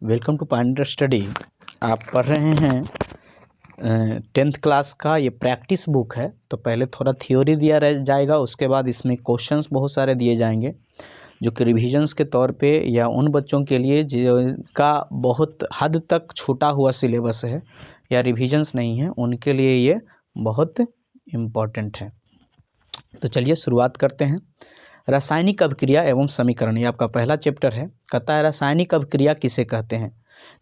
Welcome to pioneer study. आप पढ़ रहे हैं 10th क्लास का ये प्रैक्टिस बुक है। तो पहले थोड़ा थ्योरी दिया रह जाएगा, उसके बाद इसमें क्वेश्चंस बहुत सारे दिए जाएंगे जो कि रिविजन्स के तौर पे या उन बच्चों के लिए जिनका बहुत हद तक छूटा हुआ सिलेबस है या रिविजन्स नहीं है, उनके लिए ये बहुत इम्पॉर्टेंट है। तो चलिए शुरुआत करते हैं। रासायनिक अभिक्रिया एवं समीकरण, ये आपका पहला चैप्टर है। कहता है रासायनिक अभिक्रिया किसे कहते हैं।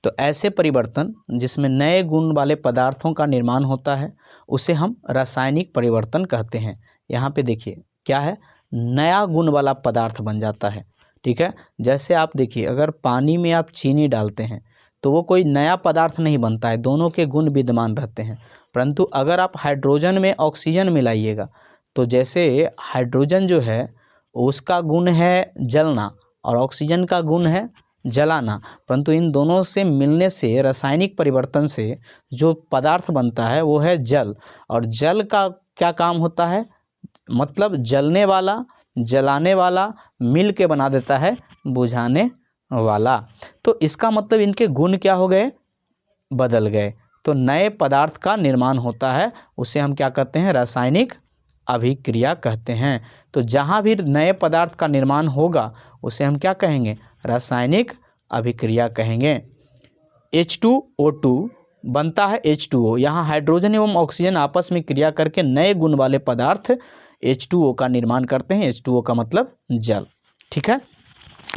तो ऐसे परिवर्तन जिसमें नए गुण वाले पदार्थों का निर्माण होता है उसे हम रासायनिक परिवर्तन कहते हैं। यहाँ पे देखिए क्या है, नया गुण वाला पदार्थ बन जाता है। ठीक है, जैसे आप देखिए अगर पानी में आप चीनी डालते हैं तो वो कोई नया पदार्थ नहीं बनता है, दोनों के गुण विद्यमान रहते हैं। परंतु अगर आप हाइड्रोजन में ऑक्सीजन मिलाइएगा तो जैसे हाइड्रोजन जो है उसका गुण है जलना और ऑक्सीजन का गुण है जलाना, परंतु इन दोनों से मिलने से रासायनिक परिवर्तन से जो पदार्थ बनता है वो है जल। और जल का क्या काम होता है, मतलब जलने वाला जलाने वाला मिल के बना देता है बुझाने वाला। तो इसका मतलब इनके गुण क्या हो गए, बदल गए। तो नए पदार्थ का निर्माण होता है, उसे हम क्या कहते हैं, रासायनिक अभिक्रिया कहते हैं। तो जहाँ भी नए पदार्थ का निर्माण होगा उसे हम क्या कहेंगे, रासायनिक अभिक्रिया कहेंगे। H2O2 बनता है H2O। यहाँ हाइड्रोजन एवं ऑक्सीजन आपस में क्रिया करके नए गुण वाले पदार्थ H2O का निर्माण करते हैं। H2O का मतलब जल। ठीक है,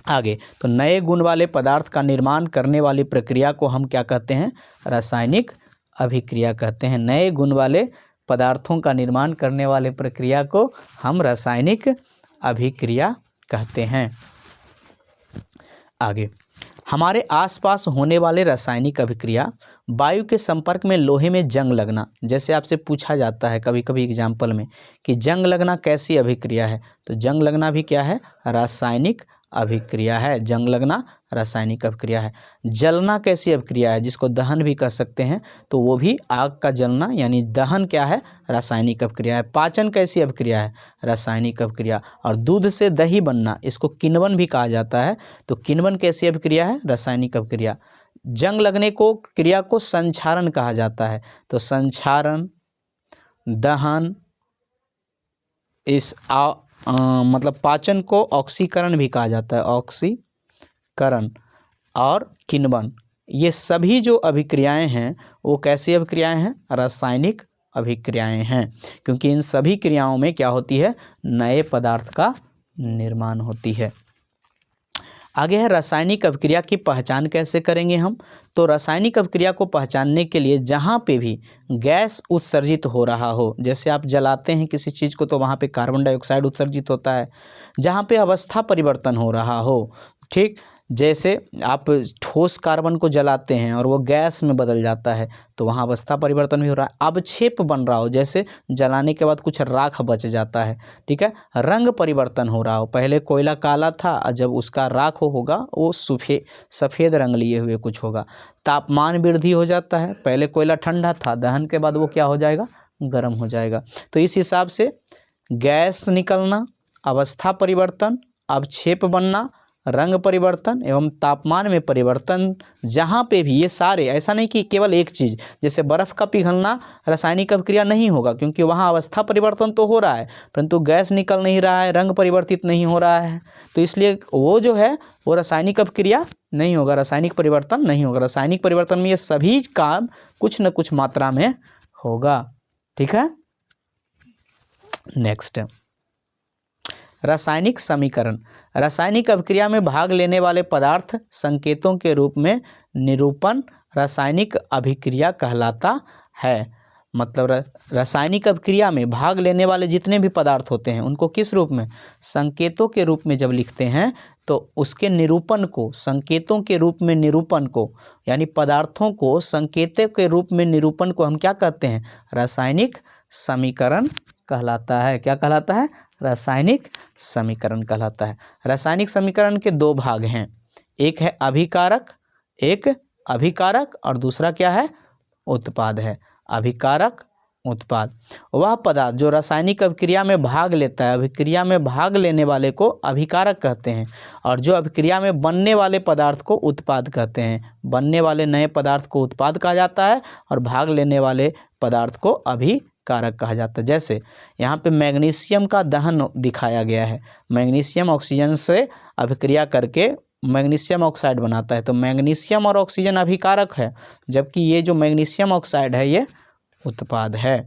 आगे तो नए गुण वाले पदार्थ का निर्माण करने वाली प्रक्रिया को हम क्या कहते हैं, रासायनिक अभिक्रिया कहते हैं। नए गुण वाले पदार्थों का निर्माण करने वाले प्रक्रिया को हम रासायनिक अभिक्रिया कहते हैं। आगे हमारे आसपास होने वाले रासायनिक अभिक्रिया, वायु के संपर्क में लोहे में जंग लगना। जैसे आपसे पूछा जाता है कभी कभी एग्जाम्पल में कि जंग लगना कैसी अभिक्रिया है, तो जंग लगना भी क्या है, रासायनिक अभिक्रिया है। जंग लगना रासायनिक अभिक्रिया है। जलना कैसी अभिक्रिया है, जिसको दहन भी कह सकते हैं, तो वो भी आग का जलना यानी दहन क्या है, रासायनिक अभिक्रिया है। पाचन कैसी अभिक्रिया है, रासायनिक अभिक्रिया। और दूध से दही बनना, इसको किण्वन भी कहा जाता है, तो किण्वन कैसी अभिक्रिया है, रासायनिक अभिक्रिया। जंग लगने को क्रिया को संक्षारण कहा जाता है, तो संक्षारण, दहन, इस मतलब पाचन को ऑक्सीकरण भी कहा जाता है, ऑक्सीकरण और किण्वन, ये सभी जो अभिक्रियाएं हैं वो कैसी अभिक्रियाएं हैं, रासायनिक अभिक्रियाएं हैं। क्योंकि इन सभी क्रियाओं में क्या होती है, नए पदार्थ का निर्माण होती है। आगे है रासायनिक अभिक्रिया की पहचान कैसे करेंगे हम। तो रासायनिक अभिक्रिया को पहचानने के लिए जहाँ पे भी गैस उत्सर्जित हो रहा हो, जैसे आप जलाते हैं किसी चीज़ को तो वहाँ पे कार्बन डाइऑक्साइड उत्सर्जित होता है। जहाँ पे अवस्था परिवर्तन हो रहा हो, ठीक, जैसे आप ठोस कार्बन को जलाते हैं और वो गैस में बदल जाता है तो वहाँ अवस्था परिवर्तन भी हो रहा है। अवक्षेप बन रहा हो, जैसे जलाने के बाद कुछ राख बच जाता है। ठीक है, रंग परिवर्तन हो रहा हो, पहले कोयला काला था, जब उसका राख होगा वो सफ़ेद रंग लिए हुए कुछ होगा। तापमान वृद्धि हो जाता है, पहले कोयला ठंडा था, दहन के बाद वो क्या हो जाएगा, गर्म हो जाएगा। तो इस हिसाब से गैस निकलना, अवस्था परिवर्तन, अवक्षेप बनना, रंग परिवर्तन एवं तापमान में परिवर्तन, जहाँ पे भी ये सारे, ऐसा नहीं कि केवल एक चीज़, जैसे बर्फ़ का पिघलना रासायनिक अभिक्रिया नहीं होगा क्योंकि वहाँ अवस्था परिवर्तन तो हो रहा है परंतु गैस निकल नहीं रहा है, रंग परिवर्तित नहीं हो रहा है, तो इसलिए वो जो है वो रासायनिक अभिक्रिया नहीं होगा, रासायनिक परिवर्तन नहीं होगा। रासायनिक परिवर्तन में ये सभी काम कुछ न कुछ मात्रा में होगा। ठीक है, नेक्स्ट रासायनिक समीकरण। रासायनिक अभिक्रिया में भाग लेने वाले पदार्थ संकेतों के रूप में निरूपण रासायनिक अभिक्रिया कहलाता है। मतलब रासायनिक अभिक्रिया में भाग लेने वाले जितने भी पदार्थ होते हैं उनको किस रूप में, संकेतों के रूप में जब लिखते हैं तो उसके निरूपण को, संकेतों के रूप में निरूपण को, यानी पदार्थों को संकेतों के रूप में निरूपण को हम क्या कहते हैं, रासायनिक समीकरण कहलाता है। क्या कहलाता है, रासायनिक समीकरण कहलाता है। रासायनिक समीकरण के दो भाग हैं, एक है अभिकारक, एक अभिकारक और दूसरा क्या है, उत्पाद है। अभिकारक, उत्पाद। वह पदार्थ जो रासायनिक अभिक्रिया में भाग लेता है, अभिक्रिया में भाग लेने वाले को अभिकारक कहते हैं, और जो अभिक्रिया में बनने वाले पदार्थ को उत्पाद कहते हैं। बनने वाले नए पदार्थ को उत्पाद कहा जाता है और भाग लेने वाले पदार्थ को अभिकारक कहा जाता है। जैसे यहाँ पे मैग्नीशियम का दहन दिखाया गया है। मैग्नीशियम ऑक्सीजन से अभिक्रिया करके मैग्नीशियम ऑक्साइड बनाता है, तो मैग्नीशियम और ऑक्सीजन अभिकारक है, जबकि ये जो मैग्नीशियम ऑक्साइड है ये उत्पाद है।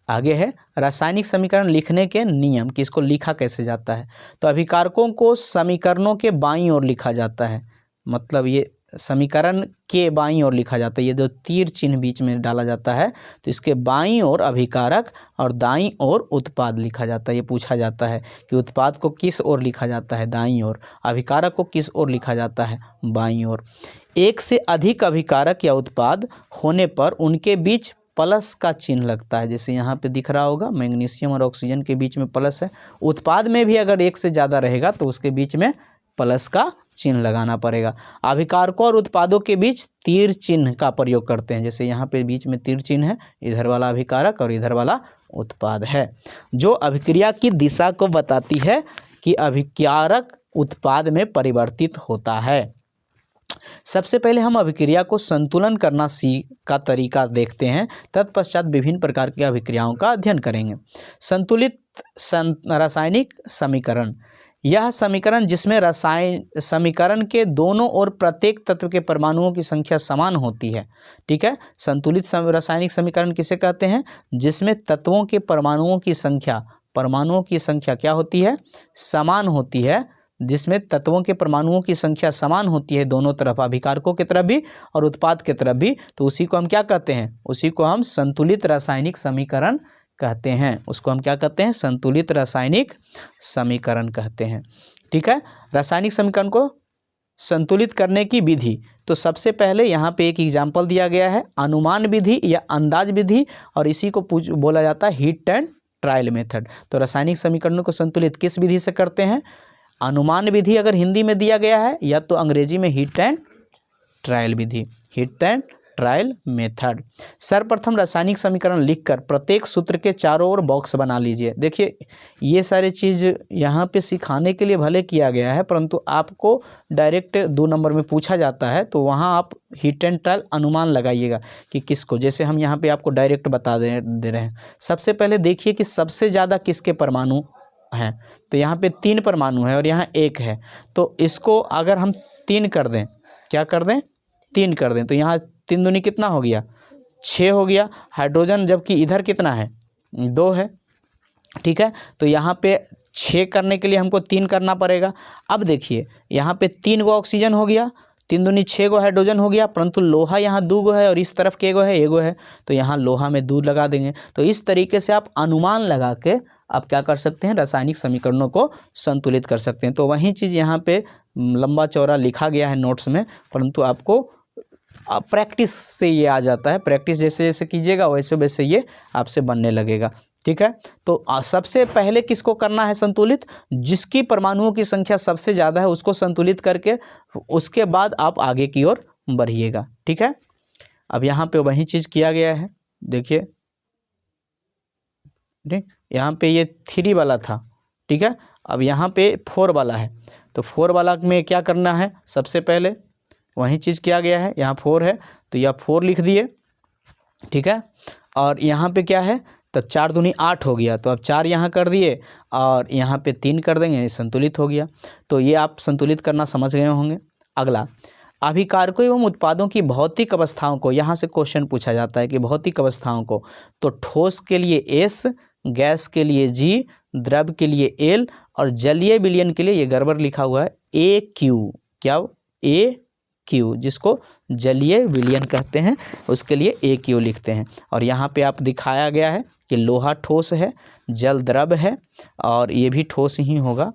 आगे है रासायनिक समीकरण लिखने के नियम कि इसको लिखा कैसे जाता है। तो अभिकारकों को समीकरणों के बाईं ओर लिखा जाता है, मतलब ये समीकरण के बाईं ओर लिखा जाता है। ये जो तीर चिन्ह बीच में डाला जाता है तो इसके बाईं ओर अभिकारक और दाईं ओर उत्पाद लिखा जाता है। ये पूछा जाता है कि उत्पाद को किस ओर लिखा जाता है, दाईं ओर, अभिकारक को किस ओर लिखा जाता है, बाईं ओर। एक से अधिक अभिकारक या उत्पाद होने पर उनके बीच प्लस का चिन्ह लगता है। जैसे यहाँ पे दिख रहा होगा मैग्नीशियम और ऑक्सीजन के बीच में प्लस है। उत्पाद में भी अगर एक से ज़्यादा रहेगा तो उसके बीच में प्लस का चिन्ह लगाना पड़ेगा। अभिकारकों और उत्पादों के बीच तीर चिन्ह का प्रयोग करते हैं। जैसे यहाँ पे बीच में तीर चिन्ह है, इधर वाला अभिकारक और इधर वाला उत्पाद है, जो अभिक्रिया की दिशा को बताती है कि अभिकारक उत्पाद में परिवर्तित होता है। सबसे पहले हम अभिक्रिया को संतुलन करना का तरीका देखते हैं, तत्पश्चात विभिन्न प्रकार की अभिक्रियाओं का अध्ययन करेंगे। संतुलित रासायनिक समीकरण, यह समीकरण जिसमें समीकरण के दोनों ओर प्रत्येक तत्व के परमाणुओं की संख्या समान होती है। ठीक है, संतुलित रासायनिक समीकरण किसे कहते हैं? जिसमें तत्वों के परमाणुओं की संख्या क्या होती है? समान होती है। जिसमें तत्वों के परमाणुओं की संख्या समान होती है दोनों तरफ, अभिकारकों की तरफ भी और उत्पाद की तरफ भी, तो उसी को हम क्या कहते हैं? उसी को हम संतुलित रासायनिक समीकरण कहते हैं। उसको हम क्या कहते हैं? संतुलित रासायनिक समीकरण कहते हैं। ठीक है, रासायनिक समीकरण को संतुलित करने की विधि, तो सबसे पहले यहाँ पे एक एग्जाम्पल दिया गया है, अनुमान विधि या अंदाज विधि, और इसी को बोला जाता है हिट एंड ट्रायल मेथड। तो रासायनिक समीकरणों को संतुलित किस विधि से करते हैं? अनुमान विधि अगर हिंदी में दिया गया है, या तो अंग्रेजी में hit and trial Vidhi, hit and trial method. सर्वप्रथम रासायनिक समीकरण लिखकर प्रत्येक सूत्र के चारों ओर बॉक्स बना लीजिए। देखिए ये सारी चीज़ यहाँ पे सिखाने के लिए भले किया गया है, परंतु आपको डायरेक्ट 2 नंबर में पूछा जाता है, तो वहाँ आप हिट एंड ट्रायल अनुमान लगाइएगा कि किसको। जैसे हम यहाँ पे आपको डायरेक्ट बता दे रहे हैं। सबसे पहले देखिए कि सबसे ज़्यादा किसके परमाणु हैं, तो यहाँ पे 3 परमाणु है और यहाँ 1 है, तो इसको अगर हम 3 कर दें, क्या कर दें? 3 कर दें, तो यहाँ 3 दूनी कितना हो गया? 6 हो गया। हाइड्रोजन जबकि इधर कितना है? 2 है। ठीक है, तो यहाँ पे 6 करने के लिए हमको 3 करना पड़ेगा। अब देखिए यहाँ पे 3 गो ऑक्सीजन हो गया, 3 दूनी 6 गो हाइड्रोजन हो गया, परंतु लोहा यहाँ 2 गो है और इस तरफ के गो है? 1 गो है, तो यहाँ लोहा में 2 लगा देंगे। तो इस तरीके से आप अनुमान लगा के आप क्या कर सकते हैं? रासायनिक समीकरणों को संतुलित कर सकते हैं। तो वही चीज़ यहाँ पे लंबा चौड़ा लिखा गया है नोट्स में, परंतु आपको प्रैक्टिस से ये आ जाता है। प्रैक्टिस जैसे जैसे कीजिएगा वैसे वैसे ये आपसे बनने लगेगा। ठीक है, तो सबसे पहले किसको करना है संतुलित? जिसकी परमाणुओं की संख्या सबसे ज़्यादा है उसको संतुलित करके उसके बाद आप आगे की ओर बढ़िएगा। ठीक है, अब यहाँ पे वही चीज़ किया गया है। देखिए ठीक, यहाँ पे ये 3 वाला था। ठीक है, अब यहाँ पे 4 वाला है, तो 4 वाला में क्या करना है? सबसे पहले वही चीज़ किया गया है। यहाँ 4 है तो यह 4 लिख दिए। ठीक है, और यहाँ पे क्या है? तब 4 दूनी 8 हो गया, तो अब 4 यहाँ कर दिए और यहाँ पे 3 कर देंगे, संतुलित हो गया। तो ये आप संतुलित करना समझ गए होंगे। अगला, अभिकारकों एवं उत्पादों की भौतिक अवस्थाओं को, यहाँ से क्वेश्चन पूछा जाता है कि भौतिक अवस्थाओं को, तो ठोस के लिए S, गैस के लिए G, द्रव के लिए L और जलीय विलयन के लिए, ये गड़बड़ लिखा हुआ है, AQ। क्या? AQ, जिसको जलीय विलयन कहते हैं, उसके लिए AQ लिखते हैं। और यहाँ पे आप दिखाया गया है कि लोहा ठोस है, जल द्रव है और ये भी ठोस ही होगा।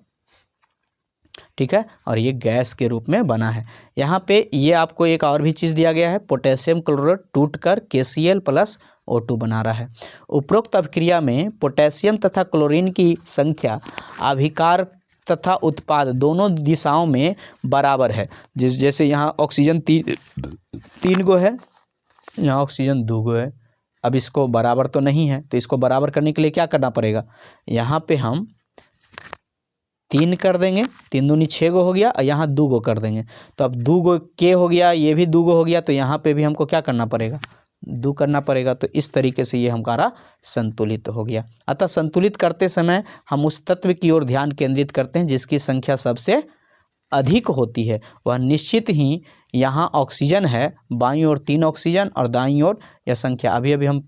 ठीक है, और ये गैस के रूप में बना है। यहाँ पे ये आपको एक और भी चीज़ दिया गया है, पोटेशियम क्लोराइड टूटकर KCl+O2 बना रहा है। उपरोक्त अभिक्रिया में पोटेशियम तथा क्लोरीन की संख्या अभिकार तथा उत्पाद दोनों दिशाओं में बराबर है। जैसे यहाँ ऑक्सीजन 3 गो है, यहाँ ऑक्सीजन 2 गो है, अब इसको बराबर तो नहीं है, तो इसको बराबर करने के लिए क्या करना पड़ेगा, यहाँ पे हम 3 कर देंगे, 3 दूनी 6 गो हो गया, और यहाँ 2 गो कर देंगे। तो अब 2 गो के हो गया, ये भी 2 गो हो गया, तो यहाँ पे भी हमको क्या करना पड़ेगा, 2 करना पड़ेगा। तो इस तरीके से ये हमारा संतुलित हो गया। अतः संतुलित करते समय हम उस तत्व की ओर ध्यान केंद्रित करते हैं जिसकी संख्या सबसे अधिक होती है। वह निश्चित ही यहाँ ऑक्सीजन है, बाईं ओर 3 ऑक्सीजन और दाईं ओर यह संख्या अभी अभी हम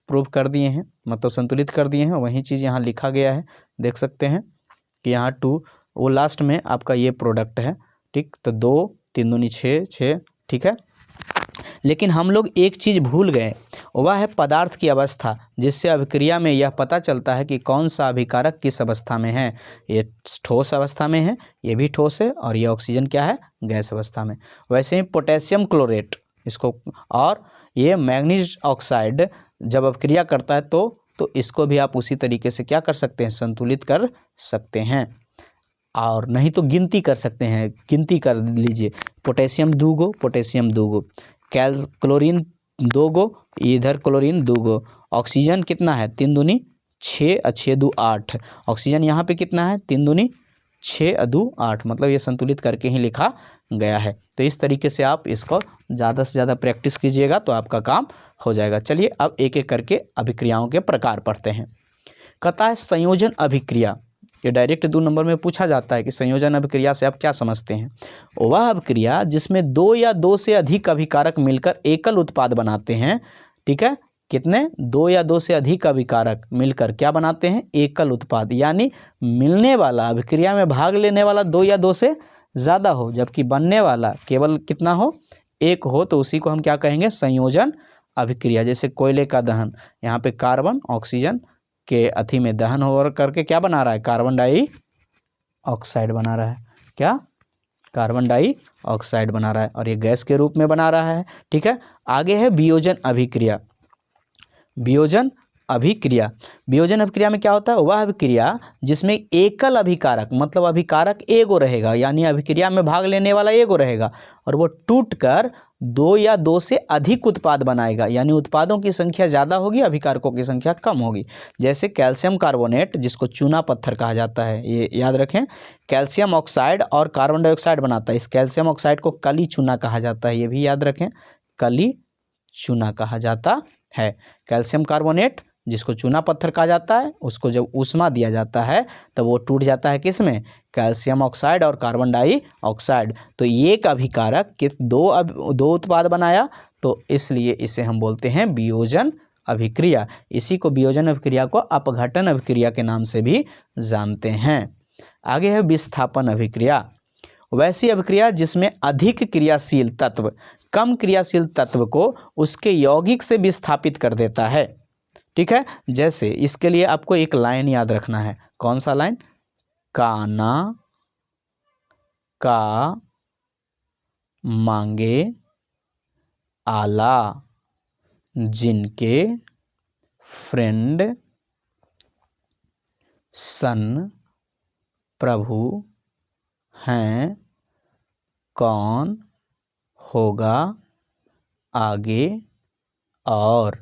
प्रूव कर दिए हैं, मतलब संतुलित कर दिए हैं। वही चीज़ यहाँ लिखा गया है, देख सकते हैं कि यहाँ 2, वो लास्ट में आपका ये प्रोडक्ट है, ठीक। तो 2 3 दूनी 6 6, ठीक है। लेकिन हम लोग एक चीज़ भूल गए, वह है पदार्थ की अवस्था, जिससे अभिक्रिया में यह पता चलता है कि कौन सा अभिकारक किस अवस्था में है। ये ठोस अवस्था में है, ये भी ठोस है, और ये ऑक्सीजन क्या है, गैस अवस्था में। वैसे ही पोटेशियम क्लोरेट इसको, और ये मैग्नीज ऑक्साइड जब अभिक्रिया करता है तो इसको भी आप उसी तरीके से क्या कर सकते हैं, संतुलित कर सकते हैं। और नहीं तो गिनती कर सकते हैं, गिनती कर लीजिए, पोटेशियम 2 गो, पोटेशियम 2 गो, क्लोरीन 2 गो, इधर क्लोरीन 2 गो, ऑक्सीजन कितना है, 3 दूनी 6 और 6 2 8, ऑक्सीजन यहाँ पे कितना है, 3 दूनी 6 और 2 8, मतलब ये संतुलित करके ही लिखा गया है। तो इस तरीके से आप इसको ज़्यादा से ज़्यादा प्रैक्टिस कीजिएगा तो आपका काम हो जाएगा। चलिए अब एक एक करके अभिक्रियाओं के प्रकार पढ़ते हैं। कहता है संयोजन अभिक्रिया, ये डायरेक्ट 2 नंबर में पूछा जाता है कि संयोजन अभिक्रिया से आप क्या समझते हैं। वह अभिक्रिया जिसमें 2 या 2 से अधिक अभिकारक मिलकर एकल उत्पाद बनाते हैं, ठीक है। कितने, 2 या 2 से अधिक अभिकारक मिलकर क्या बनाते हैं, एकल उत्पाद। यानी मिलने वाला, अभिक्रिया में भाग लेने वाला 2 या 2 से ज़्यादा हो, जबकि बनने वाला केवल कितना हो, 1 हो, तो उसी को हम क्या कहेंगे, संयोजन अभिक्रिया। जैसे कोयले का दहन, यहाँ पे कार्बन ऑक्सीजन के अथी में दहन हो करके क्या बना रहा है, कार्बन डाइऑक्साइड बना रहा है, क्या, कार्बन डाइऑक्साइड बना रहा है, और ये गैस के रूप में बना रहा है, ठीक है। आगे है वियोजन अभिक्रिया। वियोजन अभिक्रिया, वियोजन अभिक्रिया में क्या होता है, वह अभिक्रिया जिसमें एकल अभिकारक, मतलब अभिकारक एगो रहेगा, यानी अभिक्रिया में भाग लेने वाला एगो रहेगा, और वो टूटकर 2 या 2 से अधिक उत्पाद बनाएगा, यानी उत्पादों की संख्या ज़्यादा होगी, अभिकारकों की संख्या कम होगी। जैसे कैल्शियम कार्बोनेट, जिसको चूना पत्थर कहा जाता है, ये याद रखें, कैल्शियम ऑक्साइड और कार्बन डाइऑक्साइड बनाता है। इस कैल्शियम ऑक्साइड को कली चूना कहा जाता है, ये भी याद रखें, कली चूना कहा जाता है। कैल्शियम कार्बोनेट जिसको चूना पत्थर कहा जाता है, उसको जब ऊष्मा दिया जाता है तब वो टूट जाता है किस में, कैल्शियम ऑक्साइड और कार्बन डाइऑक्साइड। तो एक अभिकारक के 2 उत्पाद बनाया, तो इसलिए इसे हम बोलते हैं वियोजन अभिक्रिया। इसी को वियोजन अभिक्रिया को अपघटन अभिक्रिया के नाम से भी जानते हैं। आगे है विस्थापन अभिक्रिया। वैसी अभिक्रिया जिसमें अधिक क्रियाशील तत्व कम क्रियाशील तत्व को उसके यौगिक से विस्थापित कर देता है, ठीक है। जैसे इसके लिए आपको एक लाइन याद रखना है, कौन सा लाइन, काना का मांगे आला, जिनके फ्रेंड सन प्रभु हैं, कौन होगा आगे और।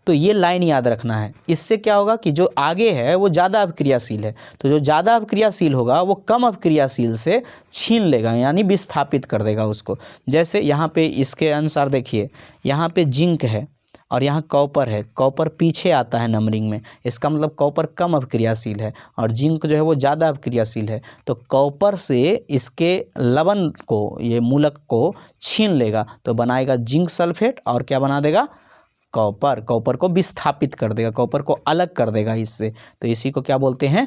तो ये लाइन याद रखना है। इससे क्या होगा कि जो आगे है वो ज़्यादा अभिक्रियाशील है, तो जो ज़्यादा अभिक्रियाशील होगा वो कम अभिक्रियाशील से छीन लेगा, यानी विस्थापित कर देगा उसको। जैसे यहाँ पे इसके अनुसार देखिए, यहाँ पे जिंक है और यहाँ कॉपर है, कॉपर पीछे आता है नंबरिंग में, इसका मतलब कॉपर कम अभिक्रियाशील है और जिंक जो है वो ज़्यादा अभिक्रियाशील है। तो कॉपर से इसके लवण को, ये मूलक को छीन लेगा, तो बनाएगा जिंक सल्फेट, और क्या बना देगा, कॉपर को विस्थापित कर देगा, कॉपर को अलग कर देगा इससे। तो इसी को क्या बोलते हैं,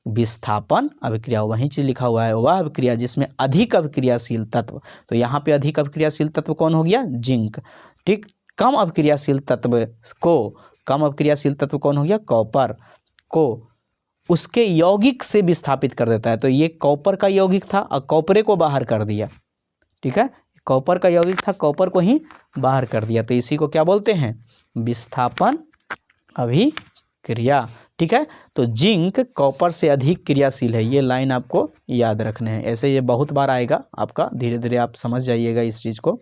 विस्थापन अभिक्रिया। वही चीज़ लिखा हुआ है, वह अभिक्रिया जिसमें अधिक अभिक्रियाशील तत्व, तो यहाँ पे अधिक अभिक्रियाशील तत्व कौन हो गया, जिंक, ठीक। कम अभिक्रियाशील तत्व कौन हो गया, कॉपर को उसके यौगिक से विस्थापित कर देता है। तो ये कॉपर का यौगिक था और कॉपरे को बाहर कर दिया, ठीक है, कॉपर का यौगिक था, कॉपर को ही बाहर कर दिया। तो इसी को क्या बोलते हैं, विस्थापन अभिक्रिया, ठीक है। तो जिंक कॉपर से अधिक क्रियाशील है, ये लाइन आपको याद रखने हैं। ऐसे ये बहुत बार आएगा आपका, धीरे धीरे आप समझ जाइएगा इस चीज़ को।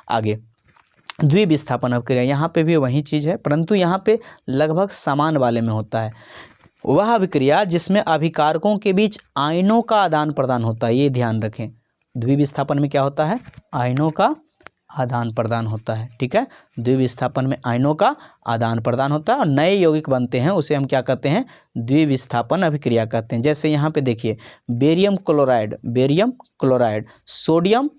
आगे द्विविस्थापन अभिक्रिया, यहाँ पे भी वही चीज़ है, परंतु यहाँ पे लगभग समान वाले में होता है। वह अभिक्रिया जिसमें अभिकारकों के बीच आयनों का आदान प्रदान होता है, ये ध्यान रखें। द्विविस्थापन में क्या होता है? आयनों का आदान प्रदान होता है। ठीक है, द्विविस्थापन में आयनों का आदान प्रदान होता है और नए यौगिक बनते हैं, उसे हम क्या कहते हैं? द्विविस्थापन अभिक्रिया कहते हैं। जैसे यहाँ पे देखिए, बेरियम क्लोराइड सोडियम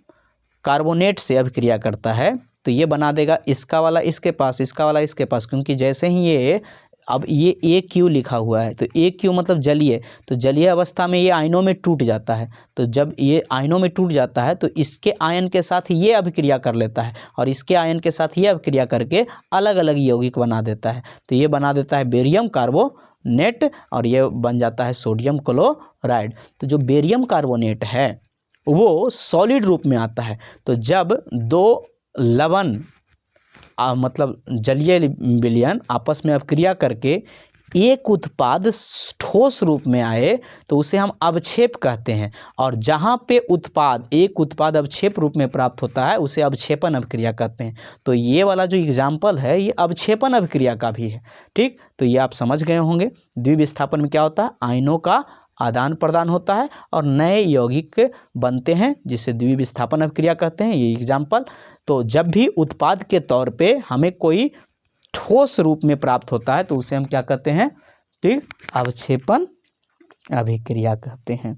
कार्बोनेट से अभिक्रिया करता है, तो ये बना देगा इसका वाला इसके पास, इसका वाला इसके पास, क्योंकि जैसे ही ये अब ये AQ लिखा हुआ है, तो AQ मतलब जलीय, तो जलीय अवस्था में ये आयनों में टूट जाता है। तो जब ये आयनों में टूट जाता है तो इसके आयन के साथ ये अभिक्रिया कर लेता है और इसके आयन के साथ ये अभिक्रिया करके अलग अलग यौगिक बना देता है। तो ये बना देता है बेरियम कार्बोनेट और ये बन जाता है सोडियम क्लोराइड। तो जो बेरियम कार्बोनेट है वो सॉलिड रूप में आता है। तो जब दो लवण मतलब जलीय विलयन आपस में अभिक्रिया करके एक उत्पाद ठोस रूप में आए तो उसे हम अवक्षेप कहते हैं। और जहाँ पे एक उत्पाद अवक्षेप रूप में प्राप्त होता है उसे अवक्षेपण अभिक्रिया कहते हैं। तो ये वाला जो एग्जाम्पल है ये अवक्षेपण अभिक्रिया का भी है। ठीक, तो ये आप समझ गए होंगे। द्विविस्थापन में क्या होता है? आयनों का आदान प्रदान होता है और नए यौगिक बनते हैं जिसे द्विविस्थापन अभिक्रिया कहते हैं। ये एग्जाम्पल। तो जब भी उत्पाद के तौर पे हमें कोई ठोस रूप में प्राप्त होता है तो उसे हम क्या कहते हैं? ठीक, अवक्षेपण अभिक्रिया कहते हैं।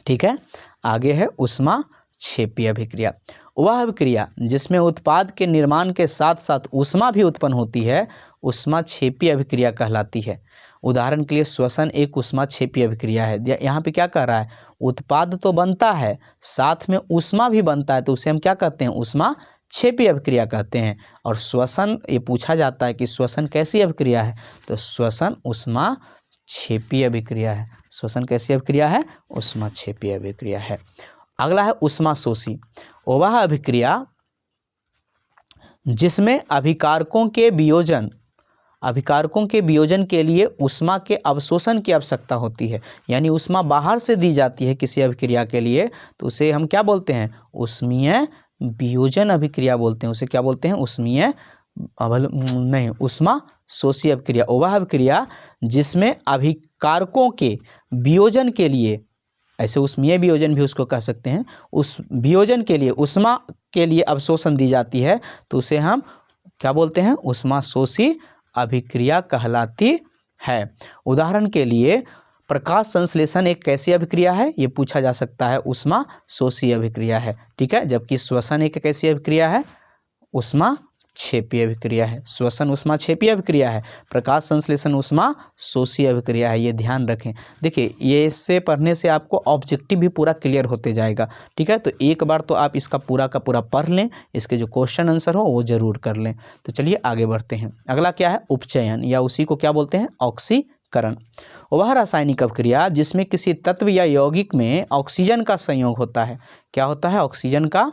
ठीक है, आगे है ऊष्माक्षेपी अभिक्रिया। वह अभिक्रिया जिसमें उत्पाद के निर्माण के साथ साथ ऊष्मा भी उत्पन्न होती है ऊष्माक्षेपी अभिक्रिया कहलाती है। उदाहरण के लिए श्वसन एक ऊष्माक्षेपी अभिक्रिया है। यहाँ पे क्या कह रहा है? उत्पाद तो बनता है साथ में ऊष्मा भी बनता है, तो उसे हम क्या कहते हैं? ऊष्माक्षेपी अभिक्रिया कहते हैं। और श्वसन, ये पूछा जाता है कि श्वसन कैसी अभिक्रिया है, तो श्वसन ऊष्माक्षेपी अभिक्रिया है। श्वसन कैसी अभिक्रिया है? ऊष्माक्षेपी अभिक्रिया है। अगला है ऊष्माशोषी। वह अभिक्रिया जिसमें अभिकारकों के वियोजन के लिए ऊष्मा के अवशोषण की आवश्यकता होती है, यानी ऊष्मा बाहर से दी जाती है किसी अभिक्रिया के लिए, तो उसे हम क्या बोलते हैं? ऊष्मीय वियोजन अभिक्रिया बोलते हैं। उसे क्या बोलते हैं? ऊष्माशोषी अभिक्रिया। वह अभिक्रिया जिसमें अभिकारकों के वियोजन के लिए, ऐसे ऊष्मीय वियोजन भी उसको कह सकते हैं, उस वियोजन के लिए ऊष्मा के लिए अवशोषण दी जाती है, तो उसे हम क्या बोलते हैं? ऊष्माशोषी अभिक्रिया कहलाती है। उदाहरण के लिए प्रकाश संश्लेषण एक कैसी अभिक्रिया है? ये पूछा जा सकता है। ऊष्माशोषी अभिक्रिया है। ठीक है, जबकि श्वसन एक कैसी अभिक्रिया है? ऊष्माक्षेपी अभिक्रिया है। श्वसन ऊष्माक्षेपी अभिक्रिया है, प्रकाश संश्लेषण ऊष्माशोषी अभिक्रिया है। ये ध्यान रखें। देखिए, ये इससे पढ़ने से आपको ऑब्जेक्टिव भी पूरा क्लियर होते जाएगा। ठीक है, तो एक बार तो आप इसका पूरा का पूरा पढ़ लें, इसके जो क्वेश्चन आंसर हो वो जरूर कर लें। तो चलिए आगे बढ़ते हैं। अगला क्या है? उपचयन, या उसी को क्या बोलते हैं? ऑक्सीकरण। वह रासायनिक अभिक्रिया जिसमें किसी तत्व या यौगिक में ऑक्सीजन का संयोग होता है। क्या होता है? ऑक्सीजन का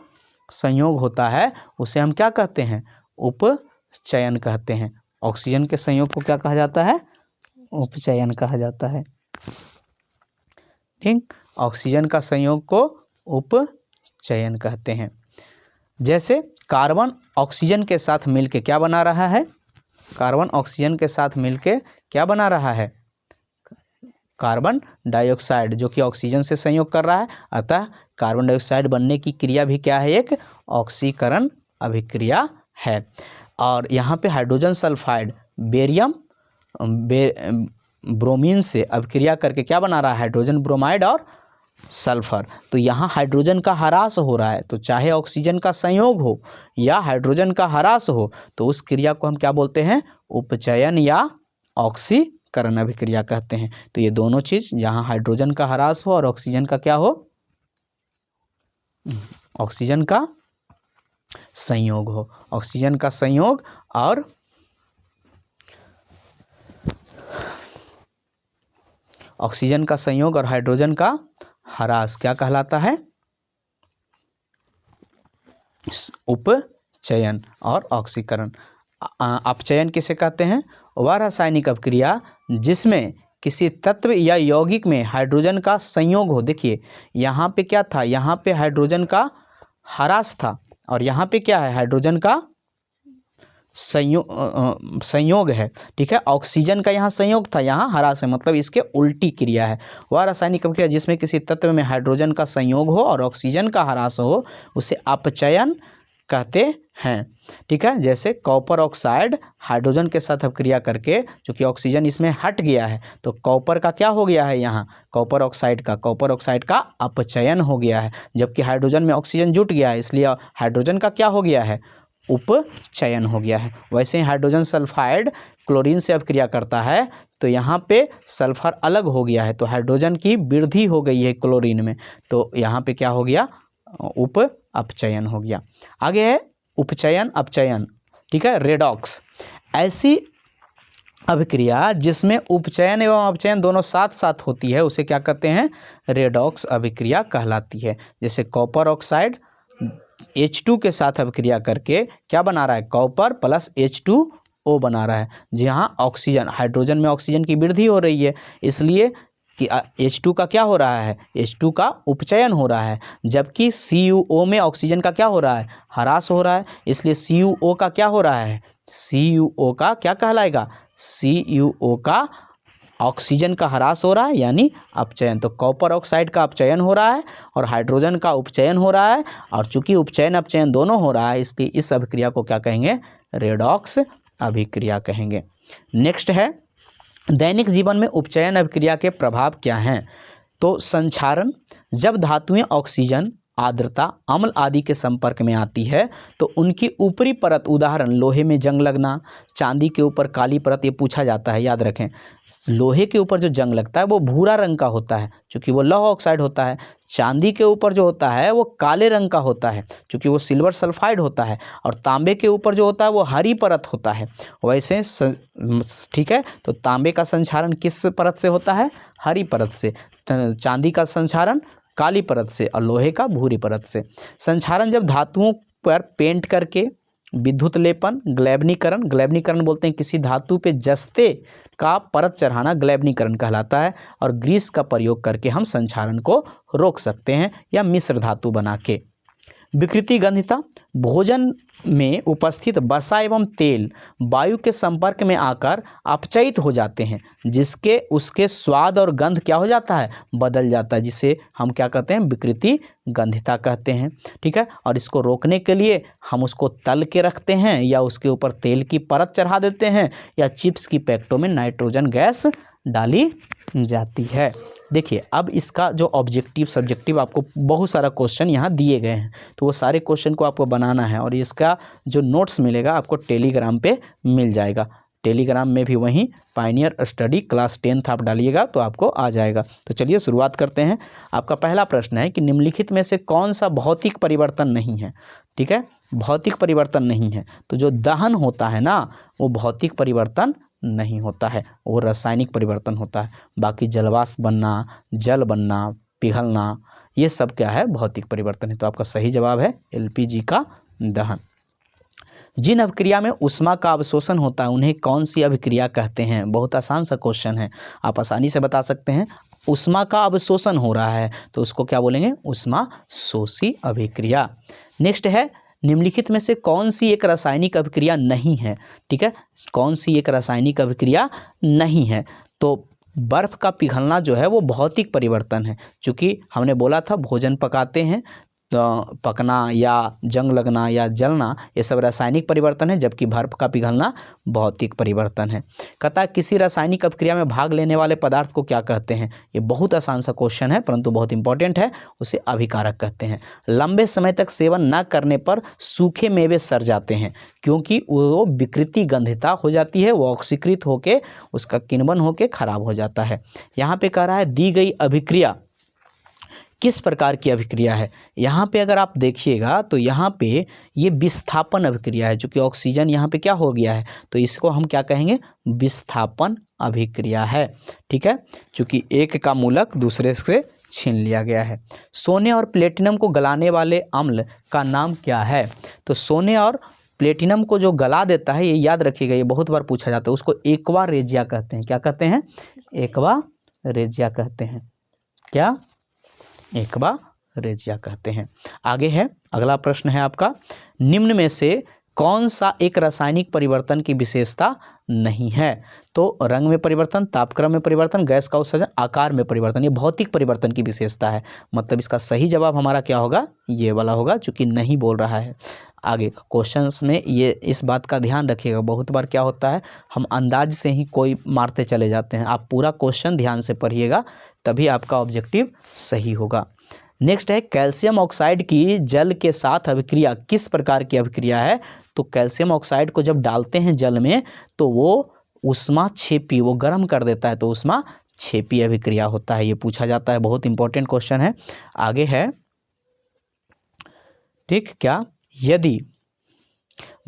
संयोग होता है, उसे हम क्या कहते हैं? उपचयन कहते हैं। ऑक्सीजन के संयोग को क्या कहा जाता है? उपचयन कहा जाता है। ठीक, ऑक्सीजन का संयोग को उपचयन कहते हैं। जैसे कार्बन ऑक्सीजन के साथ मिलके क्या बना रहा है? कार्बन ऑक्सीजन के साथ मिलके क्या बना रहा है? कार्बन डाइऑक्साइड, जो कि ऑक्सीजन से संयोग कर रहा है। अतः कार्बन डाइऑक्साइड बनने की क्रिया भी क्या है? एक ऑक्सीकरण अभिक्रिया है। और यहाँ पे हाइड्रोजन सल्फाइड बेरियम ब्रोमीन से अभिक्रिया करके क्या बना रहा है? हाइड्रोजन ब्रोमाइड और सल्फर। तो यहाँ हाइड्रोजन का ह्रास हो रहा है, तो चाहे ऑक्सीजन का संयोग हो या हाइड्रोजन का ह्रास हो, तो उस क्रिया को हम क्या बोलते हैं? उपचयन या ऑक्सीकरण अभिक्रिया कहते हैं। तो ये दोनों चीज, जहाँ हाइड्रोजन का ह्रास हो और ऑक्सीजन का क्या हो? ऑक्सीजन का संयोग हो। ऑक्सीजन का संयोग और ऑक्सीजन का संयोग और हाइड्रोजन का ह्रास क्या कहलाता है? उपचयन और ऑक्सीकरण। अपचयन किसे कहते हैं? वह रासायनिक अभिक्रिया जिसमें किसी तत्व या यौगिक में हाइड्रोजन का संयोग हो। देखिए, यहाँ पे क्या था? यहाँ पे हाइड्रोजन का ह्रास था और यहाँ पे क्या है? हाइड्रोजन का संयोग है, ठीक है। ऑक्सीजन का यहाँ संयोग था, यहाँ ह्रास है, मतलब इसके उल्टी क्रिया है। वह रासायनिक अभिक्रिया जिसमें किसी तत्व में हाइड्रोजन का संयोग हो और ऑक्सीजन का ह्रास हो उसे अपचयन कहते हैं, ठीक है। जैसे कॉपर ऑक्साइड हाइड्रोजन के साथ अभिक्रिया करके, चूँकि ऑक्सीजन इसमें हट गया है तो कॉपर का क्या हो गया है, यहाँ कॉपर ऑक्साइड का अपचयन हो गया है, जबकि हाइड्रोजन में ऑक्सीजन जुट गया है, इसलिए हाइड्रोजन का क्या हो गया है, उपचयन हो गया है। वैसे ही हाइड्रोजन सल्फाइड क्लोरीन से अभिक्रिया करता है तो यहाँ पे सल्फर अलग हो गया है, तो हाइड्रोजन की वृद्धि हो गई है क्लोरीन में, तो यहाँ पे क्या हो गया, अपचयन हो गया। आगे है उपचयन अपचयन, ठीक है, रेडॉक्स। ऐसी अभिक्रिया जिसमें उपचयन एवं अपचयन दोनों साथ साथ होती है उसे क्या कहते हैं, रेडॉक्स अभिक्रिया कहलाती है। जैसे कॉपर ऑक्साइड H2 के साथ अभिक्रिया करके क्या बना रहा है, कॉपर प्लस H2O बना रहा है, जहाँ ऑक्सीजन, हाइड्रोजन में ऑक्सीजन की वृद्धि हो रही है, इसलिए कि H2 का क्या हो रहा है, H2 का उपचयन हो रहा है, जबकि CuO में ऑक्सीजन का क्या हो रहा है, ह्रास हो रहा है, इसलिए CuO का क्या हो रहा है, CuO का क्या कहलाएगा, CuO का ऑक्सीजन का ह्रास हो रहा है यानी अपचयन। तो कॉपर ऑक्साइड का अपचयन हो रहा है और हाइड्रोजन का उपचयन हो रहा है, और चूंकि उपचयन अपचयन दोनों हो रहा है इसलिए इस अभिक्रिया को क्या कहेंगे, रेडॉक्स अभिक्रिया कहेंगे। नेक्स्ट है दैनिक जीवन में उपचयन अभिक्रिया के प्रभाव क्या हैं। तो संक्षारण, जब धातुएं ऑक्सीजन, आर्द्रता, अम्ल आदि के संपर्क में आती है तो उनकी ऊपरी परत, उदाहरण लोहे में जंग लगना, चांदी के ऊपर काली परत, ये पूछा जाता है, याद रखें। लोहे के ऊपर जो जंग लगता है वो भूरा रंग का होता है क्योंकि वो लौह ऑक्साइड होता है। चांदी के ऊपर जो होता है वो काले रंग का होता है क्योंकि वो सिल्वर सल्फाइड होता है, और तांबे के ऊपर जो होता है वो हरी परत होता है। वैसे ठीक है, तो तांबे का संक्षारण किस परत से होता है, हरी परत से, चांदी का संक्षारण काली परत से, और लोहे का भूरी परत से। संक्षारण जब धातुओं पर पेंट करके, विद्युत लेपन, ग्लैबनीकरण बोलते हैं किसी धातु पे जस्ते का परत चढ़ाना ग्लैबनीकरण कहलाता है, और ग्रीस का प्रयोग करके हम संक्षारण को रोक सकते हैं या मिश्र धातु बना के। विकृति गंधिता, भोजन में उपस्थित वसा एवं तेल वायु के संपर्क में आकर अपचयित हो जाते हैं, जिसके उसके स्वाद और गंध क्या हो जाता है, बदल जाता है, जिसे हम क्या कहते हैं, विकृति गंधिता कहते हैं, ठीक है। और इसको रोकने के लिए हम उसको तल के रखते हैं या उसके ऊपर तेल की परत चढ़ा देते हैं या चिप्स की पैकेटों में नाइट्रोजन गैस डाली जाती है। देखिए अब इसका जो ऑब्जेक्टिव सब्जेक्टिव आपको बहुत सारा क्वेश्चन यहाँ दिए गए हैं, तो वो सारे क्वेश्चन को आपको बनाना है, और इसका जो नोट्स मिलेगा आपको टेलीग्राम पे मिल जाएगा। टेलीग्राम में भी वहीं पायनियर स्टडी क्लास 10th आप डालिएगा तो आपको आ जाएगा। तो चलिए शुरुआत करते हैं। आपका पहला प्रश्न है कि निम्नलिखित में से कौन सा भौतिक परिवर्तन नहीं है, ठीक है, भौतिक परिवर्तन नहीं है। तो जो दहन होता है ना वो भौतिक परिवर्तन नहीं होता है, वो रासायनिक परिवर्तन होता है। बाकी जलवाष्प बनना, जल बनना, पिघलना, ये सब क्या है, भौतिक परिवर्तन है। तो आपका सही जवाब है LPG का दहन। जिन अभिक्रिया में ऊष्मा का अवशोषण होता है उन्हें कौन सी अभिक्रिया कहते हैं। बहुत आसान सा क्वेश्चन है, आप आसानी से बता सकते हैं। ऊष्मा का अवशोषण हो रहा है तो उसको क्या बोलेंगे, ऊष्मा शोषी अभिक्रिया। नेक्स्ट है निम्नलिखित में से कौन सी एक रासायनिक अभिक्रिया नहीं है, ठीक है, कौन सी एक रासायनिक अभिक्रिया नहीं है। तो बर्फ़ का पिघलना जो है वो भौतिक परिवर्तन है, क्योंकि हमने बोला था भोजन पकाते हैं तो पकना या जंग लगना या जलना ये सब रासायनिक परिवर्तन है, जबकि बर्फ का पिघलना भौतिक परिवर्तन है। कहता है किसी रासायनिक अभिक्रिया में भाग लेने वाले पदार्थ को क्या कहते हैं। ये बहुत आसान सा क्वेश्चन है परंतु बहुत इंपॉर्टेंट है, उसे अभिकारक कहते हैं। लंबे समय तक सेवन न करने पर सूखे मेवे सड़ जाते हैं क्योंकि वो विकृति गंधिता हो जाती है, वो ऑक्सीकृत होकर उसका किण्वन होकर खराब हो जाता है। यहाँ पे कह रहा है दी गई अभिक्रिया किस प्रकार की अभिक्रिया है। यहाँ पे अगर आप देखिएगा तो यहाँ पे ये विस्थापन अभिक्रिया है, जो कि ऑक्सीजन यहाँ पे क्या हो गया है तो इसको हम क्या कहेंगे, विस्थापन अभिक्रिया है, ठीक है, क्योंकि एक का मूलक दूसरे से छीन लिया गया है। सोने और प्लेटिनम को गलाने वाले अम्ल का नाम क्या है। तो सोने और प्लेटिनम को जो गला देता है, ये याद रखिएगा, ये बहुत बार पूछा जाता है, उसको एक्वा रेजिया कहते हैं। क्या कहते हैं, एक्वा रेजिया कहते हैं। क्या, एक्वा रेजिया कहते हैं। आगे है अगला प्रश्न है आपका, निम्न में से कौन सा एक रासायनिक परिवर्तन की विशेषता नहीं है? तो रंग में परिवर्तन, तापक्रम में परिवर्तन, गैस का उत्सर्जन, आकार में परिवर्तन, ये भौतिक परिवर्तन की विशेषता है। मतलब इसका सही जवाब हमारा क्या होगा? ये वाला होगा, चूंकि नहीं बोल रहा है। आगे क्वेश्चंस में ये इस बात का ध्यान रखिएगा, बहुत बार क्या होता है हम अंदाज से ही कोई मारते चले जाते हैं। आप पूरा क्वेश्चन ध्यान से पढ़िएगा, तभी आपका ऑब्जेक्टिव सही होगा। नेक्स्ट है, कैल्शियम ऑक्साइड की जल के साथ अभिक्रिया किस प्रकार की अभिक्रिया है? तो कैल्शियम ऑक्साइड को जब डालते हैं जल में तो वो ऊष्माक्षेपी, वो गर्म कर देता है, तो ऊष्माक्षेपी अभिक्रिया होता है। ये पूछा जाता है, बहुत इंपॉर्टेंट क्वेश्चन है। आगे है, ठीक, क्या यदि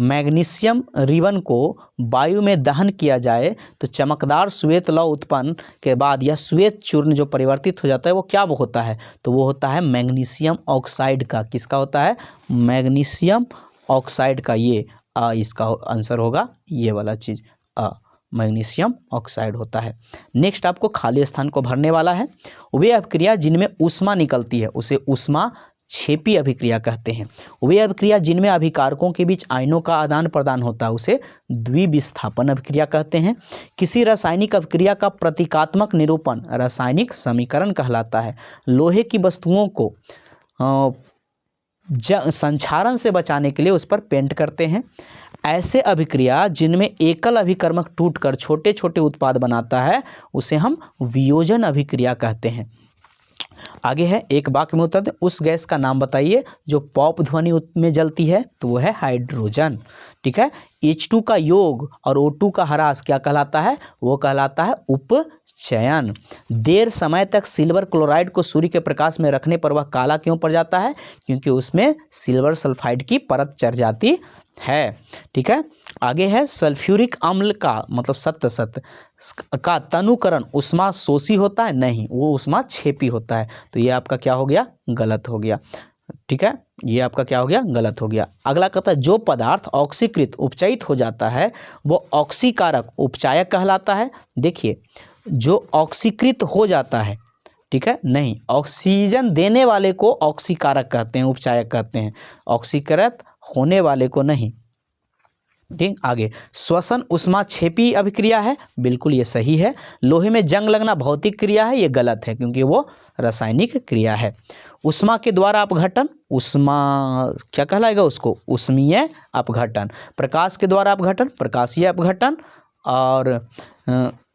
मैग्नीशियम रिबन को वायु में दहन किया जाए तो चमकदार श्वेत लौह उत्पन्न के बाद यह श्वेत चूर्ण जो परिवर्तित हो जाता है वो क्या होता है? तो वो होता है मैग्नीशियम ऑक्साइड का। किसका होता है? मैग्नीशियम ऑक्साइड का। ये इसका आंसर होगा ये वाला चीज़, मैग्नीशियम ऑक्साइड होता है। नेक्स्ट आपको खाली स्थान को भरने वाला है। वे अभिक्रिया जिनमें ऊष्मा निकलती है उसे ऊष्मा क्षेपी अभिक्रिया कहते हैं। वे अभिक्रिया जिनमें अभिकारकों के बीच आयनों का आदान प्रदान होता है उसे द्विविस्थापन अभिक्रिया कहते हैं। किसी रासायनिक अभिक्रिया का प्रतीकात्मक निरूपण रासायनिक समीकरण कहलाता है। लोहे की वस्तुओं को संक्षारण से बचाने के लिए उस पर पेंट करते हैं। ऐसे अभिक्रिया जिनमें एकल अभिकर्मक टूटकर छोटे छोटे उत्पाद बनाता है उसे हम वियोजन अभिक्रिया कहते हैं। आगे है, एक वाक्य में उत्तर दें, उस गैस का नाम बताइए जो पॉप ध्वनि में जलती है, तो वो है हाइड्रोजन। ठीक है, H2 का योग और O2 का ह्रास क्या कहलाता है? वो कहलाता है उपचयन। देर समय तक सिल्वर क्लोराइड को सूर्य के प्रकाश में रखने पर वह काला क्यों पड़ जाता है? क्योंकि उसमें सिल्वर सल्फाइड की परत चढ़ जाती है। ठीक है, आगे है, सल्फ्यूरिक अम्ल का मतलब सत्य का तनुकरण उष्मा शोषी होता है? नहीं, वो उष्मा क्षेपी होता है। तो ये आपका क्या हो गया? गलत हो गया। ठीक है, ये आपका क्या हो गया? गलत हो गया। अगला कहता है, जो पदार्थ ऑक्सीकृत उपचयित हो जाता है वो ऑक्सीकारक उपचायक कहलाता है। देखिए, जो ऑक्सीकृत हो जाता है, ठीक है, नहीं, ऑक्सीजन देने वाले को ऑक्सीकारक कहते हैं, उपचायक कहते हैं, ऑक्सीकृत होने वाले को नहीं। ठीक, आगे, श्वसन ऊष्माक्षेपी अभिक्रिया है, बिल्कुल ये सही है। लोहे में जंग लगना भौतिक क्रिया है, ये गलत है क्योंकि वो रासायनिक क्रिया है। ऊष्मा के द्वारा अपघटन, ऊष्मा क्या कहलाएगा उसको? ऊष्मीय अपघटन। प्रकाश के द्वारा अपघटन, प्रकाशीय अपघटन। और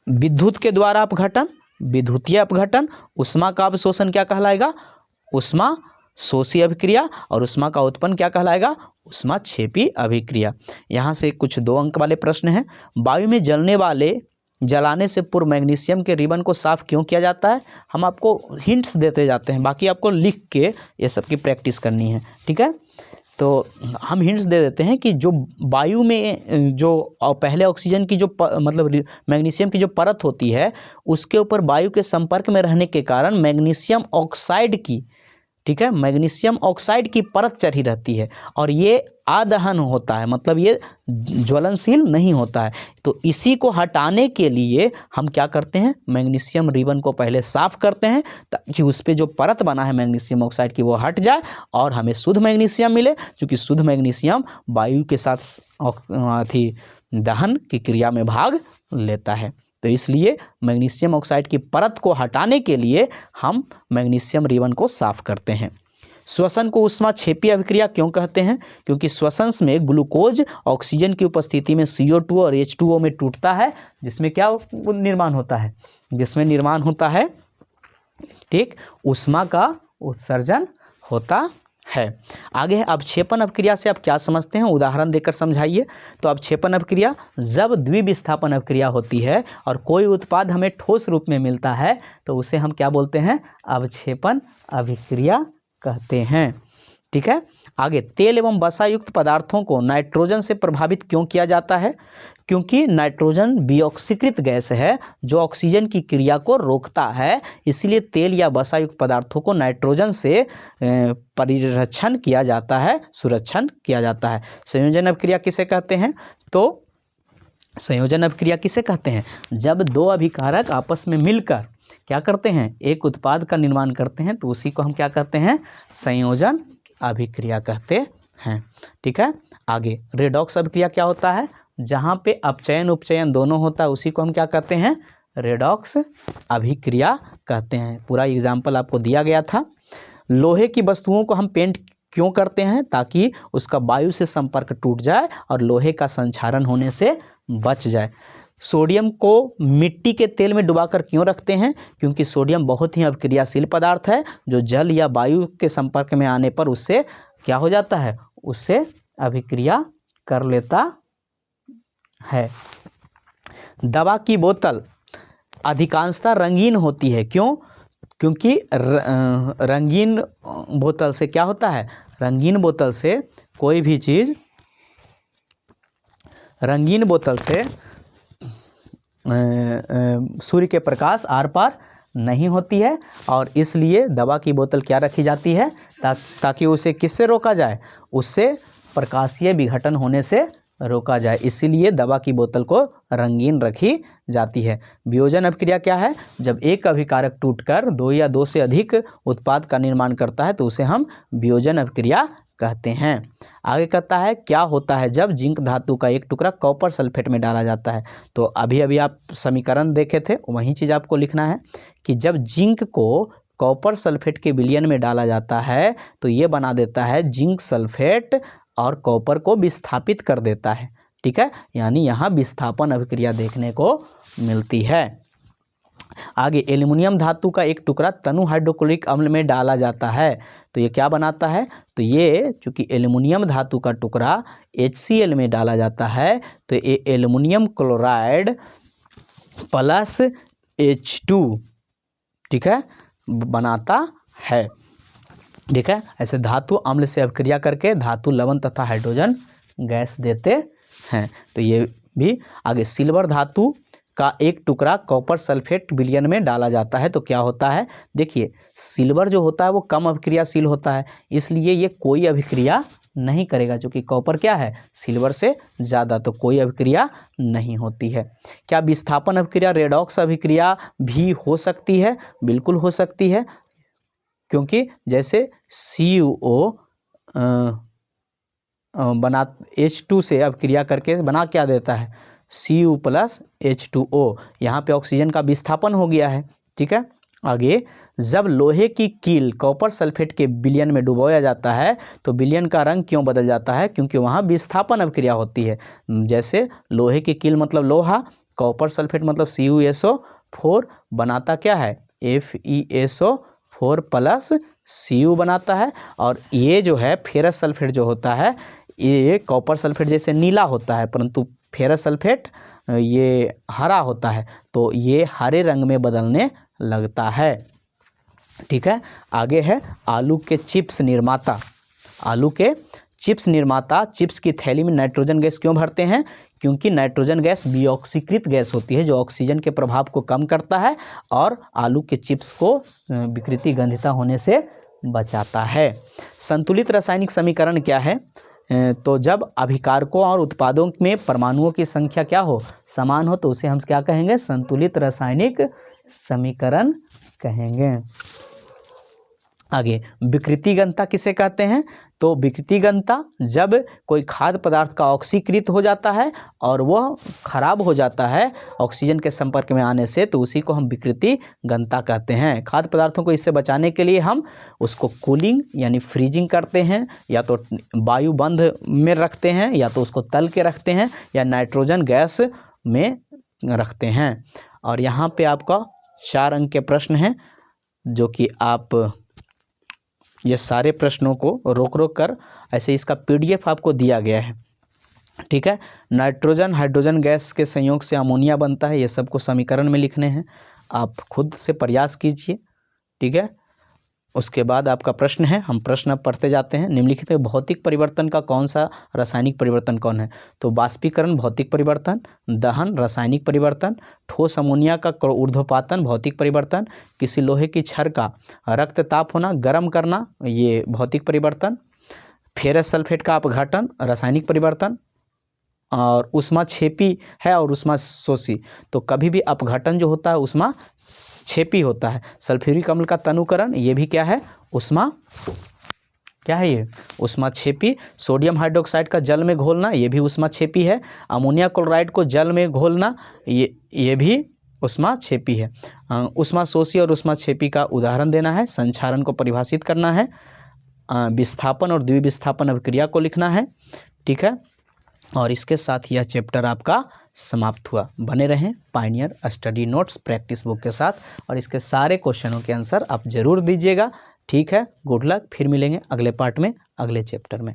विद्युत के द्वारा अपघटन, विद्युतीय अपघटन। ऊष्मा का अवशोषण क्या कहलाएगा? ऊष्मा शोषी अभिक्रिया। और ऊष्मा का उत्पन्न क्या कहलाएगा? ऊष्माक्षेपी अभिक्रिया। यहाँ से कुछ 2 अंक वाले प्रश्न हैं। वायु में जलाने से पूर्व मैग्नीशियम के रिबन को साफ क्यों किया जाता है? हम आपको हिंट्स देते जाते हैं, बाकी आपको लिख के ये सब की प्रैक्टिस करनी है। ठीक है, तो हम हिंट्स दे देते हैं कि जो वायु में जो पहले ऑक्सीजन की जो मतलब मैग्नीशियम की जो परत होती है उसके ऊपर वायु के संपर्क में रहने के कारण मैग्नीशियम ऑक्साइड की, ठीक है, मैग्नीशियम ऑक्साइड की परत चढ़ी रहती है और ये अदहन होता है, मतलब ये ज्वलनशील नहीं होता है। तो इसी को हटाने के लिए हम क्या करते हैं? मैग्नीशियम रिबन को पहले साफ करते हैं ताकि उस पर जो परत बना है मैग्नीशियम ऑक्साइड की वो हट जाए और हमें शुद्ध मैग्नीशियम मिले, क्योंकि शुद्ध मैग्नीशियम वायु के साथ दहन की क्रिया में भाग लेता है। तो इसलिए मैग्नीशियम ऑक्साइड की परत को हटाने के लिए हम मैग्नीशियम रिबन को साफ करते हैं। श्वसन को ऊष्माक्षेपी अभिक्रिया क्यों कहते हैं? क्योंकि श्वसन में ग्लूकोज ऑक्सीजन की उपस्थिति में CO2 और H2O में टूटता है, जिसमें क्या निर्माण होता है? जिसमें निर्माण होता है, ठीक, ऊष्मा का उत्सर्जन होता है। आगे है, अवक्षेपण अभिक्रिया से आप क्या समझते हैं? उदाहरण देकर समझाइए। तो अवक्षेपण अभिक्रिया जब द्विविस्थापन अभिक्रिया होती है और कोई उत्पाद हमें ठोस रूप में मिलता है तो उसे हम क्या बोलते हैं? अवक्षेपण अभिक्रिया कहते हैं। ठीक है, आगे, तेल एवं वसा युक्त पदार्थों को नाइट्रोजन से प्रभावित क्यों किया जाता है? क्योंकि नाइट्रोजन विऑक्सीकृत गैस है जो ऑक्सीजन की क्रिया को रोकता है, इसलिए तेल या वसा युक्त पदार्थों को नाइट्रोजन से परिरक्षण किया जाता है, सुरक्षण किया जाता है। संयोजन अभिक्रिया किसे कहते हैं? तो संयोजन अभिक्रिया किसे कहते हैं? जब 2 अभिकारक आपस में मिलकर क्या करते हैं? एक उत्पाद का निर्माण करते हैं, तो उसी को हम क्या कहते हैं? संयोजन अभिक्रिया कहते हैं। ठीक है, आगे रेडॉक्स अभिक्रिया क्या होता है, जहाँ पे अपचयन उपचयन दोनों होता है उसी को हम क्या कहते हैं, रेडॉक्स अभिक्रिया कहते हैं। पूरा एग्जाम्पल आपको दिया गया था। लोहे की वस्तुओं को हम पेंट क्यों करते हैं, ताकि उसका वायु से संपर्क टूट जाए और लोहे का संक्षारण होने से बच जाए। सोडियम को मिट्टी के तेल में डुबाकर क्यों रखते हैं, क्योंकि सोडियम बहुत ही अभिक्रियाशील पदार्थ है, जो जल या वायु के संपर्क में आने पर उससे क्या हो जाता है, उससे अभिक्रिया कर लेता है। दवा की बोतल अधिकांशतः रंगीन होती है, क्यों, क्योंकि रंगीन बोतल से क्या होता है, रंगीन बोतल से कोई भी चीज़, रंगीन बोतल से सूर्य के प्रकाश आर पार नहीं होती है, और इसलिए दवा की बोतल क्या रखी जाती है, ताकि उसे किससे रोका जाए, उससे प्रकाशीय विघटन होने से रोका जाए, इसीलिए दवा की बोतल को रंगीन रखी जाती है। वियोजन अभिक्रिया क्या है, जब एक अभिकारक टूटकर दो या दो से अधिक उत्पाद का निर्माण करता है तो उसे हम वियोजन अभिक्रिया कहते हैं। आगे कहता है क्या होता है जब जिंक धातु का एक टुकड़ा कॉपर सल्फेट में डाला जाता है। तो अभी अभी आप समीकरण देखे थे, वही चीज़ आपको लिखना है कि जब जिंक को कॉपर सल्फेट के विलयन में डाला जाता है तो ये बना देता है जिंक सल्फेट और कॉपर को विस्थापित कर देता है। ठीक है, यानी यहाँ विस्थापन अभिक्रिया देखने को मिलती है। आगे एल्युमिनियम धातु का एक टुकड़ा तनु हाइड्रोक्लोरिक अम्ल में डाला जाता है तो ये क्या बनाता है, तो ये चूँकि एल्युमिनियम धातु का टुकड़ा HCl में डाला जाता है तो ये एल्युमिनियम क्लोराइड प्लस H2 ठीक है बनाता है। ठीक है, ऐसे धातु अम्ल से अभिक्रिया करके धातु लवण तथा हाइड्रोजन गैस देते हैं। तो ये भी आगे सिल्वर धातु का एक टुकड़ा कॉपर सल्फेट विलयन में डाला जाता है तो क्या होता है, देखिए सिल्वर जो होता है वो कम अभिक्रियाशील होता है, इसलिए ये कोई अभिक्रिया नहीं करेगा, क्योंकि कॉपर क्या है सिल्वर से ज़्यादा, तो कोई अभिक्रिया नहीं होती है। क्या विस्थापन अभिक्रिया रेडॉक्स अभिक्रिया भी हो सकती है, बिल्कुल हो सकती है, क्योंकि जैसे CuO बना H2 से अभिक्रिया करके बना क्या देता है Cu प्लस H2O, यहाँ पे ऑक्सीजन का विस्थापन हो गया है। ठीक है, आगे जब लोहे की कील कॉपर सल्फेट के विलयन में डुबोया जाता है तो विलयन का रंग क्यों बदल जाता है, क्योंकि वहाँ विस्थापन अभिक्रिया होती है। जैसे लोहे की कील मतलब लोहा, कॉपर सल्फेट मतलब CuSO4 बनाता क्या है FeSO4 प्लस Cu बनाता है, और ये जो है फेरस सल्फेट जो होता है ये कॉपर सल्फेट जैसे नीला होता है परंतु फेरस सल्फेट ये हरा होता है, तो ये हरे रंग में बदलने लगता है। ठीक है, आगे है आलू के चिप्स निर्माता। आलू के चिप्स निर्माता चिप्स की थैली में नाइट्रोजन गैस क्यों भरते हैं, क्योंकि नाइट्रोजन गैस विऑक्सीकृत गैस होती है जो ऑक्सीजन के प्रभाव को कम करता है और आलू के चिप्स को विकृति गंधिता होने से बचाता है। संतुलित रासायनिक समीकरण क्या है, तो जब अभिकारकों और उत्पादों में परमाणुओं की संख्या क्या हो समान हो तो उसे हम क्या कहेंगे संतुलित रासायनिक समीकरण कहेंगे। आगे विकृति घनता किसे कहते हैं, तो विकृति घनता जब कोई खाद्य पदार्थ का ऑक्सीकृत हो जाता है और वह खराब हो जाता है ऑक्सीजन के संपर्क में आने से तो उसी को हम विकृति घनता कहते हैं। खाद्य पदार्थों को इससे बचाने के लिए हम उसको कूलिंग यानी फ्रीजिंग करते हैं, या तो वायु बंध में रखते हैं, या तो उसको तल के रखते हैं, या नाइट्रोजन गैस में रखते हैं। और यहाँ पे आपका 4 अंक के प्रश्न हैं जो कि आप ये सारे प्रश्नों को रोक रोक कर ऐसे इसका PDF आपको दिया गया है। ठीक है, नाइट्रोजन हाइड्रोजन गैस के संयोग से अमोनिया बनता है, ये सबको समीकरण में लिखने हैं, आप खुद से प्रयास कीजिए। ठीक है, उसके बाद आपका प्रश्न है, हम प्रश्न अब पढ़ते जाते हैं। निम्नलिखित में भौतिक परिवर्तन का कौन सा रासायनिक परिवर्तन कौन है, तो बाष्पीकरण भौतिक परिवर्तन, दहन रासायनिक परिवर्तन, ठोस अमोनिया का ऊर्ध्वपातन भौतिक परिवर्तन, किसी लोहे की छड़ का रक्तताप होना गर्म करना ये भौतिक परिवर्तन, फेरस सल्फेट का अपघटन रासायनिक परिवर्तन, और उष्माक्षेपी है और उष्माशोषी, तो कभी भी अपघटन जो होता है उष्माक्षेपी होता है। सल्फ्यूरिक अम्ल का तनुकरण ये भी क्या है क्या है ये? ऊष्माक्षेपी। सोडियम हाइड्रोक्साइड का जल में घोलना, ये भी ऊष्माक्षेपी है। अमोनिया क्लोराइड को जल में घोलना, ये भी ऊष्माक्षेपी है। ऊष्माशोषी और ऊष्माक्षेपी का उदाहरण देना है। संक्षारण को परिभाषित करना है। विस्थापन और द्विविस्थापन अभिक्रिया को लिखना है। ठीक है, और इसके साथ यह चैप्टर आपका समाप्त हुआ। बने रहें Pioneer study notes practice book के साथ, और इसके सारे क्वेश्चनों के आंसर आप ज़रूर दीजिएगा। ठीक है, गुड लक। फिर मिलेंगे अगले पार्ट में, अगले चैप्टर में।